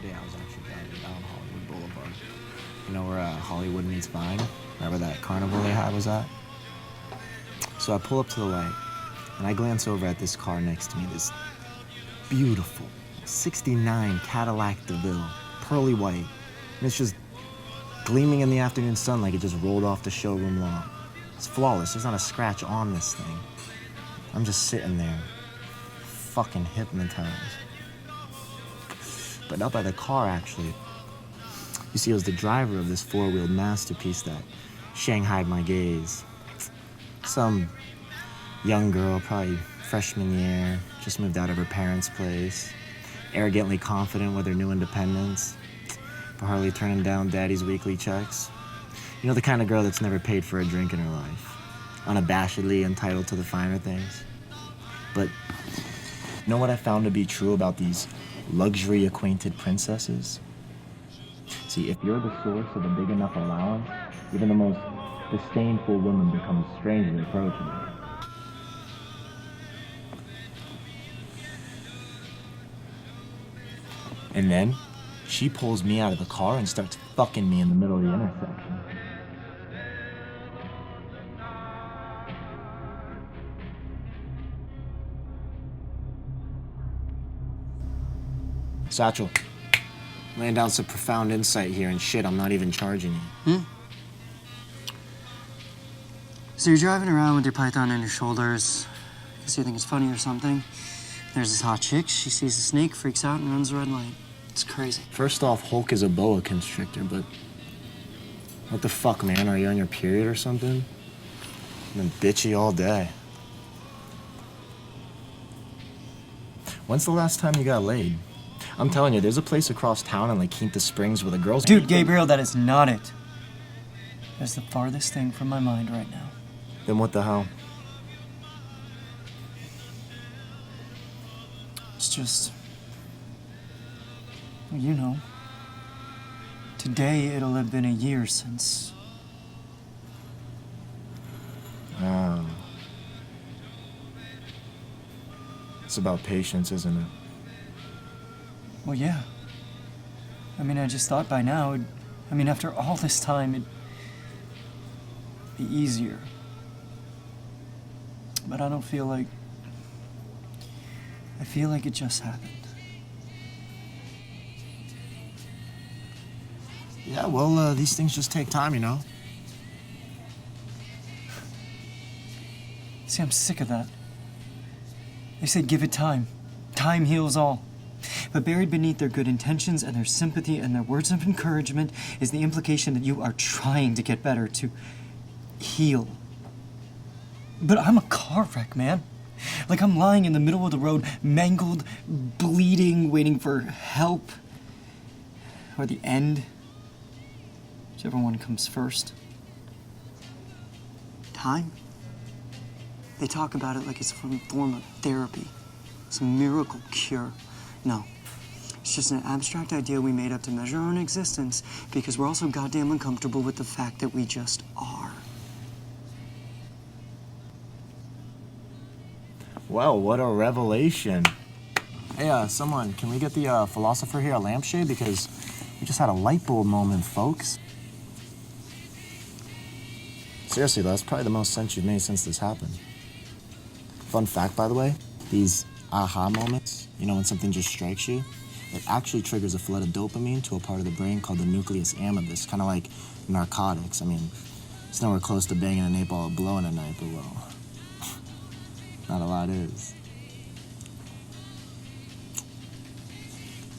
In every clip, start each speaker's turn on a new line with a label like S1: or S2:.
S1: day I was actually driving down Hollywood Boulevard. You know where Hollywood meets Vine? Wherever that carnival they had was at? So I pull up to the light, and I glance over at this car next to me, this beautiful 69 Cadillac DeVille, pearly white. And it's just gleaming in the afternoon sun like it just rolled off the showroom lawn. It's flawless, there's not a scratch on this thing. I'm just sitting there, fucking hypnotized. But not by the car, actually. You see, it was the driver of this four-wheeled masterpiece that shanghaied my gaze. Some young girl, probably freshman year, just moved out of her parents' place, arrogantly confident with her new independence, but hardly turning down daddy's weekly checks. You know, the kind of girl that's never paid for a drink in her life, unabashedly entitled to the finer things. But you know what I found to be true about these luxury-acquainted princesses? See, if you're the source of a big enough allowance, even the most disdainful woman becomes strangely approachable. And then, she pulls me out of the car and starts fucking me in the middle of the intersection. Satchel, laying down some profound insight here, and shit, I'm not even charging you.
S2: So you're driving around with your python on your shoulders because you think it's funny or something. There's this hot chick, she sees a snake, freaks out, and runs the red light. It's crazy.
S1: First off, Hulk is a boa constrictor, but what the fuck, man? Are you on your period or something? I've been bitchy all day. When's the last time you got laid? I'm telling you, there's a place across town in La Quinta Springs where the girls...
S2: Dude, Gabriel, that is not it. That's the farthest thing from my mind right now.
S1: Then what the hell?
S2: It's just... well, you know. Today, it'll have been a year since...
S1: Oh. It's about patience, isn't it?
S2: Well, yeah. I mean, I just thought by now, after all this time, it'd be easier. But I don't feel like... I feel like it just happened.
S1: Yeah, well, these things just take time, you know?
S2: See, I'm sick of that. They say give it time. Time heals all. But buried beneath their good intentions and their sympathy and their words of encouragement is the implication that you are trying to get better, to heal. But I'm a car wreck, man. Like I'm lying in the middle of the road, mangled, bleeding, waiting for help. Or the end. Whichever one comes first. Time? They talk about it like it's some form of therapy. Some miracle cure. No. It's just an abstract idea we made up to measure our own existence because we're also goddamn uncomfortable with the fact that we just are.
S1: Well, what a revelation. Hey, someone, can we get the philosopher here a lampshade? Because we just had a light bulb moment, folks. Seriously, though, that's probably the most sense you've made since this happened. Fun fact, by the way, these aha moments, you know, when something just strikes you, it actually triggers a flood of dopamine to a part of the brain called the nucleus ambiguous, kind of like narcotics. I mean, it's nowhere close to banging an 8-ball of blow in a night, but well, not a lot is.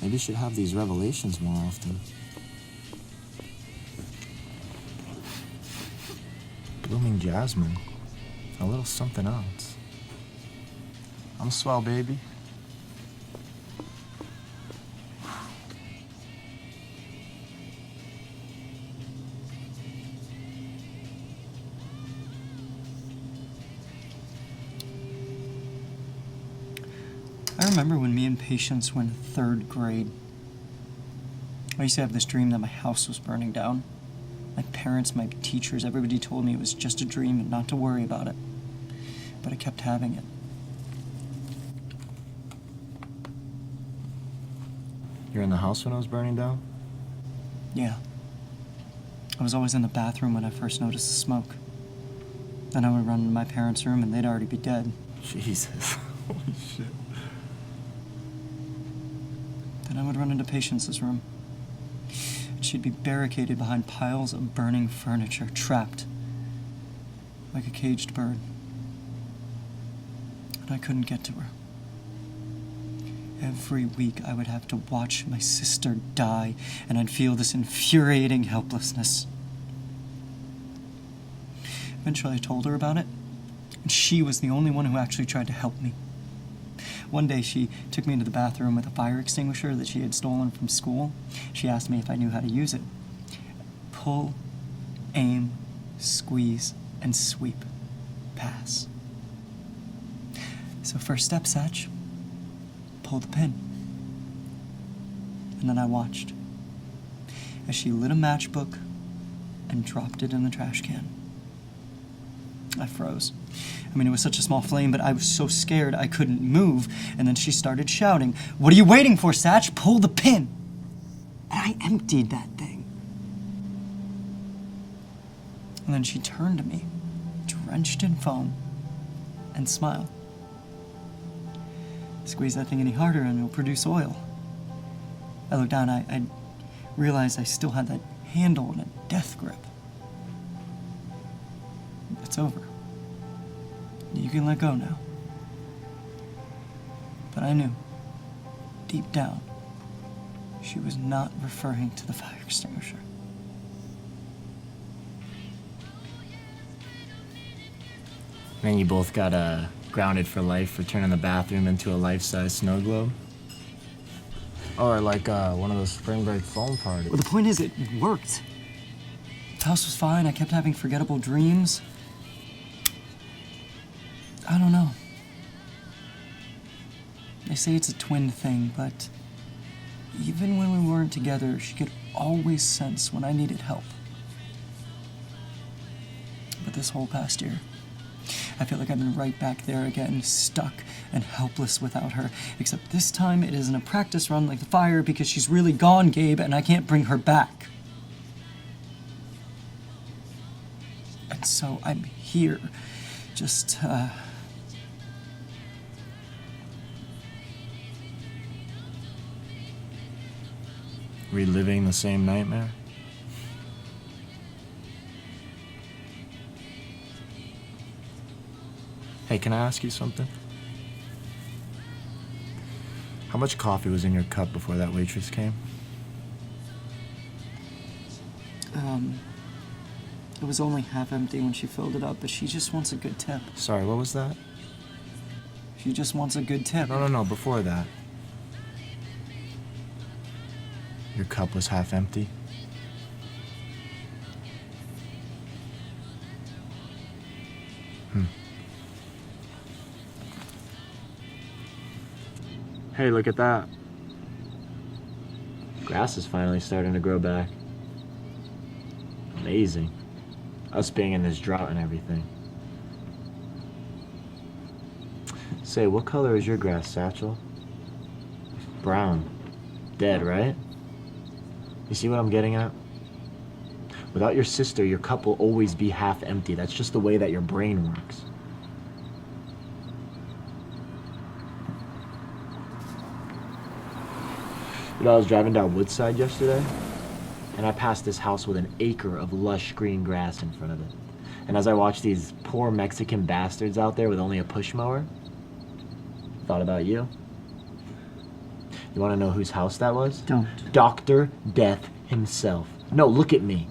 S1: Maybe you should have these revelations more often. Blooming jasmine, a little something else. I'm swell, baby.
S2: I remember when me and Patience were in 3rd grade. I used to have this dream that my house was burning down. My parents, my teachers, everybody told me it was just a dream and not to worry about it. But I kept having it.
S1: You're in the house when it was burning down?
S2: Yeah. I was always in the bathroom when I first noticed the smoke. Then I would run to my parents' room and they'd already be dead.
S1: Jesus. Holy shit.
S2: Then I would run into Patience's room. And she'd be barricaded behind piles of burning furniture, trapped. Like a caged bird. And I couldn't get to her. Every week I would have to watch my sister die, and I'd feel this infuriating helplessness. Eventually I told her about it, and she was the only one who actually tried to help me. One day she took me into the bathroom with a fire extinguisher that she had stolen from school. She asked me if I knew how to use it. Pull, aim, squeeze, and sweep. Pass. So first step, Satch. Pull the pin. And then I watched as she lit a matchbook and dropped it in the trash can. I froze. I mean, it was such a small flame, but I was so scared I couldn't move. And then she started shouting, "What are you waiting for, Satch? Pull the pin!" And I emptied that thing. And then she turned to me, drenched in foam, and smiled. Squeeze that thing any harder and it'll produce oil. I looked down, I realized I still had that handle in a death grip. It's over. You can let go now. But I knew, deep down, she was not referring to the fire extinguisher.
S1: Then you both got grounded for life for turning the bathroom into a life-size snow globe? Or like one of those spring break foam parties.
S2: Well, the point is, it worked. The house was fine. I kept having forgettable dreams. I don't know. They say it's a twin thing, but even when we weren't together, she could always sense when I needed help. But this whole past year, I feel like I've been right back there again, stuck and helpless without her. Except this time it isn't a practice run like the fire because she's really gone, Gabe, and I can't bring her back. And so I'm here, just,
S1: Reliving the same nightmare? Hey, can I ask you something? How much coffee was in your cup before that waitress came?
S2: It was only half empty when she filled it up, but she just wants a good tip.
S1: Sorry, what was that?
S2: She just wants a good tip.
S1: No, before that. Your cup was half empty? Hey, look at that. Grass is finally starting to grow back. Amazing. Us being in this drought and everything. Say, what color is your grass, Satchel? Brown. Dead, right? You see what I'm getting at? Without your sister, your cup will always be half empty. That's just the way that your brain works. You know, I was driving down Woodside yesterday, and I passed this house with an acre of lush green grass in front of it. And as I watched these poor Mexican bastards out there with only a push mower, I thought about you. You want to know whose house that was?
S2: Don't.
S1: Dr. Death himself. No, look at me.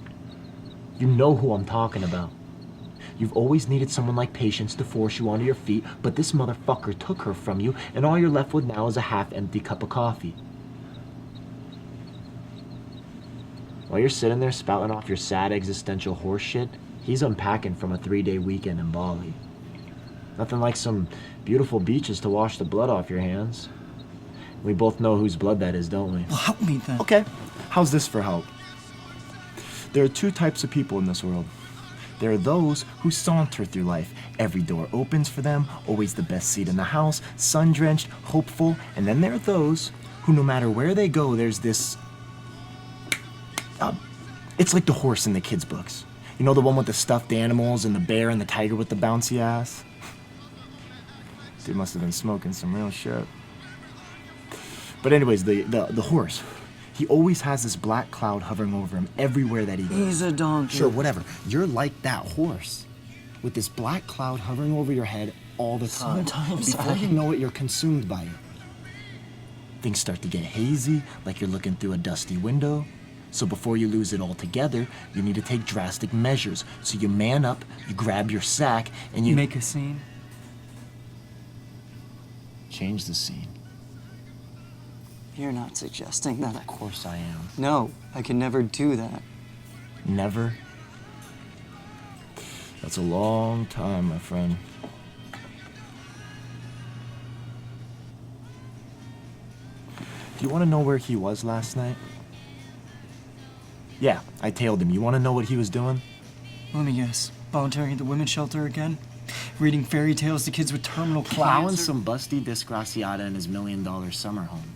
S1: You know who I'm talking about. You've always needed someone like Patience to force you onto your feet, but this motherfucker took her from you, and all you're left with now is a half-empty cup of coffee. While you're sitting there spouting off your sad existential horse shit, he's unpacking from a 3-day weekend in Bali. Nothing like some beautiful beaches to wash the blood off your hands. We both know whose blood that is, don't we?
S2: Well, help me then.
S1: Okay, how's this for help? There are two types of people in this world. There are those who saunter through life. Every door opens for them, always the best seat in the house, sun-drenched, hopeful. And then there are those who, no matter where they go, there's this... it's like the horse in the kids' books. You know, the one with the stuffed animals and the bear and the tiger with the bouncy ass? Dude must have been smoking some real shit. But anyways, the horse. He always has this black cloud hovering over him everywhere that he goes.
S2: He's a donkey.
S1: Sure, whatever. You're like that horse. With this black cloud hovering over your head all the time.
S2: Sometimes
S1: Before you know it, you're consumed by it. Things start to get hazy, like you're looking through a dusty window. So before you lose it altogether, you need to take drastic measures. So you man up, you grab your sack, and you...
S2: Make a scene.
S1: Change the scene.
S2: You're not suggesting that
S1: Of course I am.
S2: No, I can never do that.
S1: Never? That's a long time, my friend. Do you want to know where he was last night? Yeah, I tailed him. You want to know what he was doing?
S2: Let me guess. Volunteering at the women's shelter again? Reading fairy tales to kids with terminal
S1: Plowing
S2: cancer?
S1: some busty disgraciata in his $1 million summer home.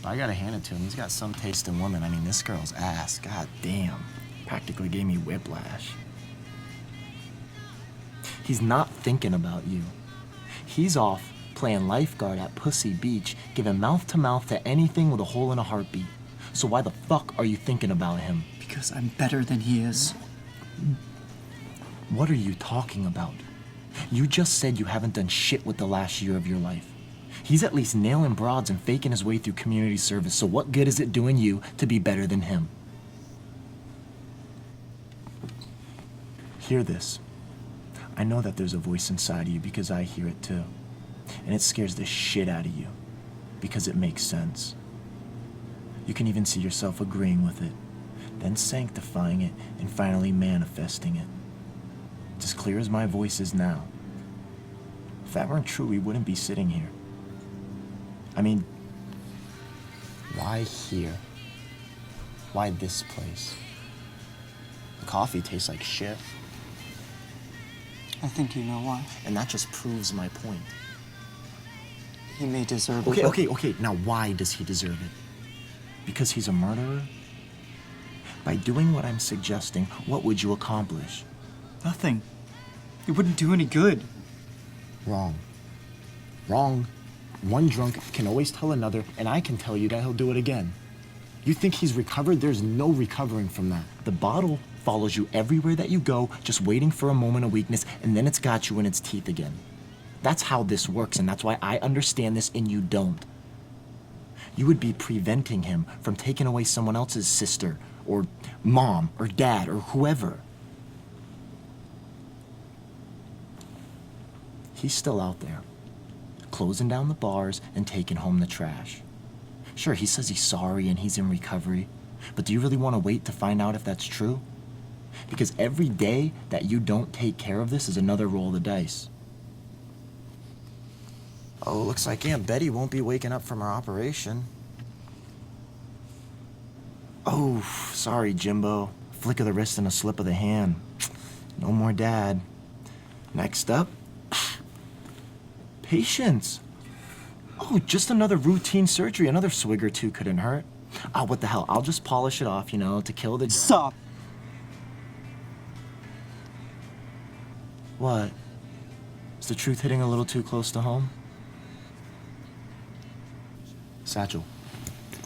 S1: But I gotta hand it to him. He's got some taste in women. I mean, this girl's ass. God damn. Practically gave me whiplash. He's not thinking about you. He's off playing lifeguard at Pussy Beach, giving mouth-to-mouth to anything with a hole in a heartbeat. So why the fuck are you thinking about him?
S2: Because I'm better than he is.
S1: What are you talking about? You just said you haven't done shit with the last year of your life. He's at least nailing broads and faking his way through community service, so what good is it doing you to be better than him? Hear this. I know that there's a voice inside of you because I hear it too. And it scares the shit out of you because it makes sense. You can even see yourself agreeing with it, then sanctifying it, and finally manifesting it. It's as clear as my voice is now. If that weren't true, we wouldn't be sitting here. I mean, why here? Why this place? The coffee tastes like shit.
S2: I think you know why.
S1: And that just proves my point.
S2: He may deserve it.
S1: Okay. Now why does he deserve it? Because he's a murderer? By doing what I'm suggesting, what would you accomplish?
S2: Nothing. It wouldn't do any good.
S1: Wrong. Wrong. One drunk can always tell another, and I can tell you that he'll do it again. You think he's recovered? There's no recovering from that. The bottle follows you everywhere that you go, just waiting for a moment of weakness, and then it's got you in its teeth again. That's how this works, and that's why I understand this and you don't. You would be preventing him from taking away someone else's sister, or mom, or dad, or whoever. He's still out there, closing down the bars and taking home the trash. Sure, he says he's sorry and he's in recovery, but do you really want to wait to find out if that's true? Because every day that you don't take care of this is another roll of the dice. Oh, looks like Aunt Betty won't be waking up from her operation. Oh, sorry, Jimbo. Flick of the wrist and a slip of the hand. No more dad. Next up, patience. Oh, just another routine surgery. Another swig or two couldn't hurt. Oh, what the hell? I'll just polish it off, to kill the...
S2: Stop.
S1: What? Is the truth hitting a little too close to home? Satchel,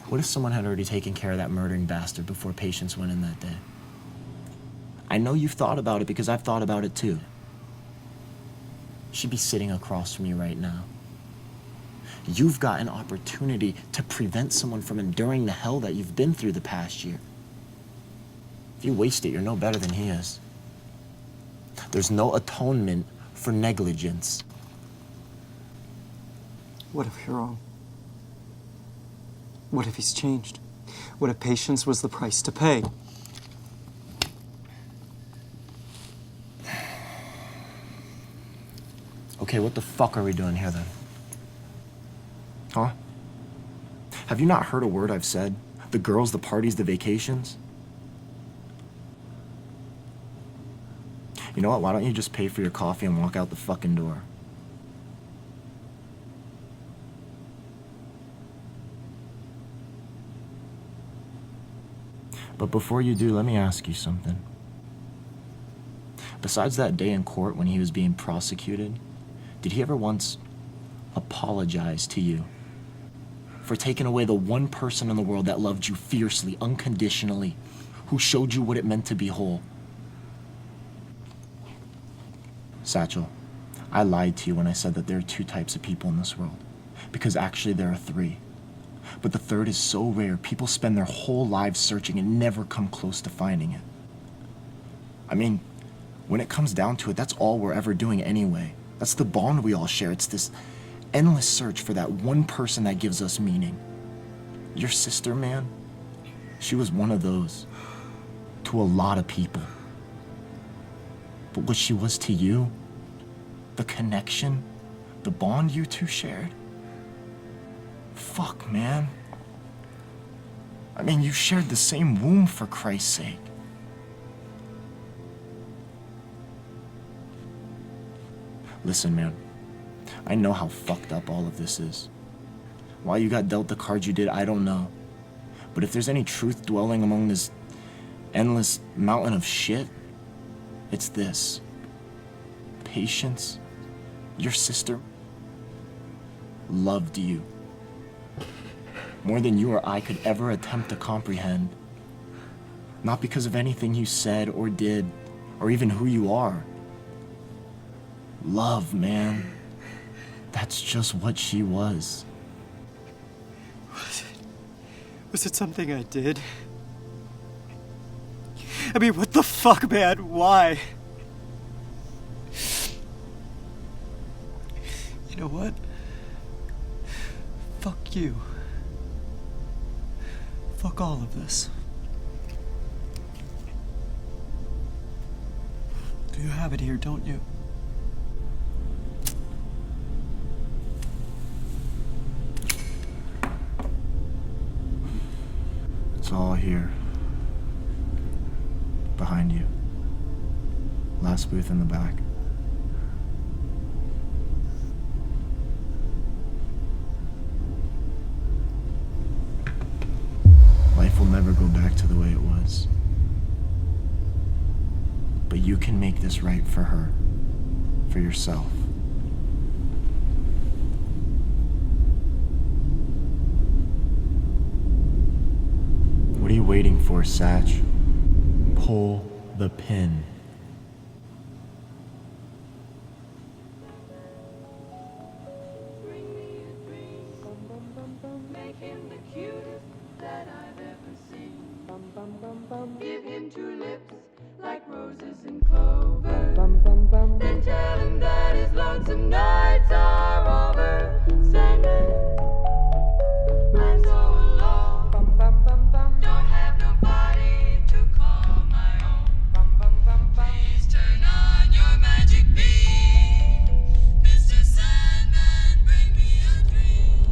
S1: what if someone had already taken care of that murdering bastard before Patience went in that day? I know you've thought about it because I've thought about it too. She'd be sitting across from you right now. You've got an opportunity to prevent someone from enduring the hell that you've been through the past year. If you waste it, you're no better than he is. There's no atonement for negligence.
S2: What if you're wrong? What if he's changed? What if patience was the price to pay?
S1: Okay, what the fuck are we doing here then? Huh? Have you not heard a word I've said? The girls, the parties, the vacations? You know what? Why don't you just pay for your coffee and walk out the fucking door? But before you do, let me ask you something. Besides that day in court when he was being prosecuted, did he ever once apologize to you for taking away the one person in the world that loved you fiercely, unconditionally, who showed you what it meant to be whole? Satchel, I lied to you when I said that there are 2 types of people in this world, because actually there are 3. But the third is so rare, people spend their whole lives searching and never come close to finding it. I mean, when it comes down to it, that's all we're ever doing anyway. That's the bond we all share. It's this endless search for that one person that gives us meaning. Your sister, man, she was one of those to a lot of people. But what she was to you, the connection, the bond you two shared, fuck, man. I mean, you shared the same womb, for Christ's sake. Listen, man, I know how fucked up all of this is. Why you got dealt the cards you did, I don't know. But if there's any truth dwelling among this endless mountain of shit, it's this. Patience. Your sister loved you more than you or I could ever attempt to comprehend. Not because of anything you said or did, or even who you are. Love, man. That's just what she was.
S2: Was it something I did? I mean, what the fuck, man? Why? You know what? Fuck you. Fuck all of this. You have it here, don't you?
S1: It's all here. Behind you. Last booth in the back. Life will never go back to the way it was. But you can make this right for her, for yourself. What are you waiting for, Satch? Pull the pin.
S3: Make him the cutest that I've ever seen. Give him 2 lips like roses and clover. Then tell him that his lonesome nights are over. Sandman, I'm so alone. Don't have nobody to call my own. Please turn on your magic beam. Mr. Sandman, bring me a dream.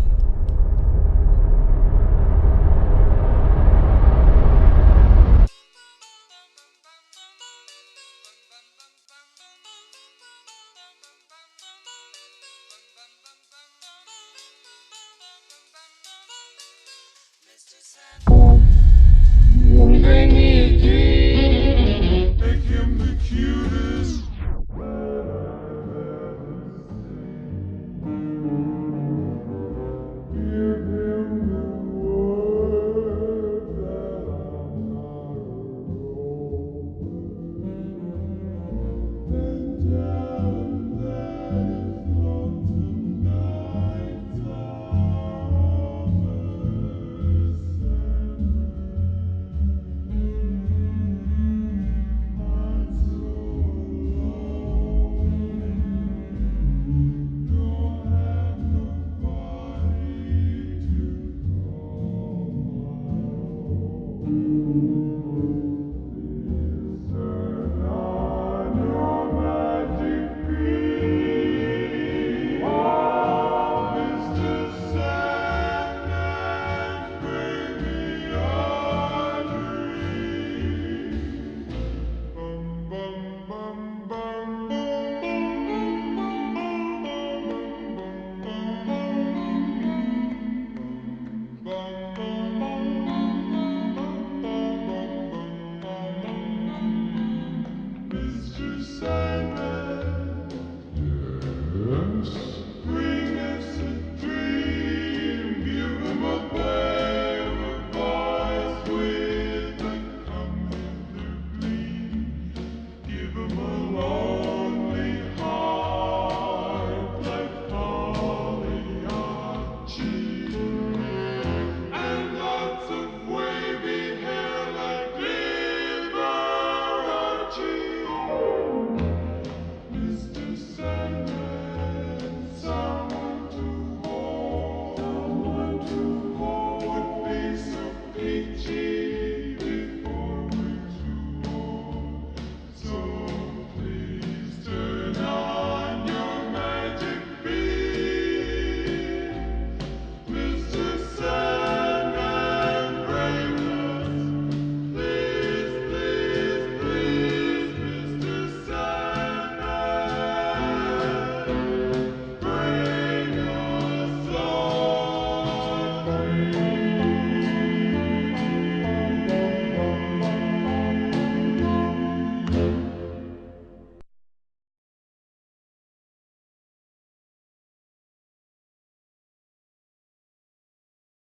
S3: Mr. Sandman, bring me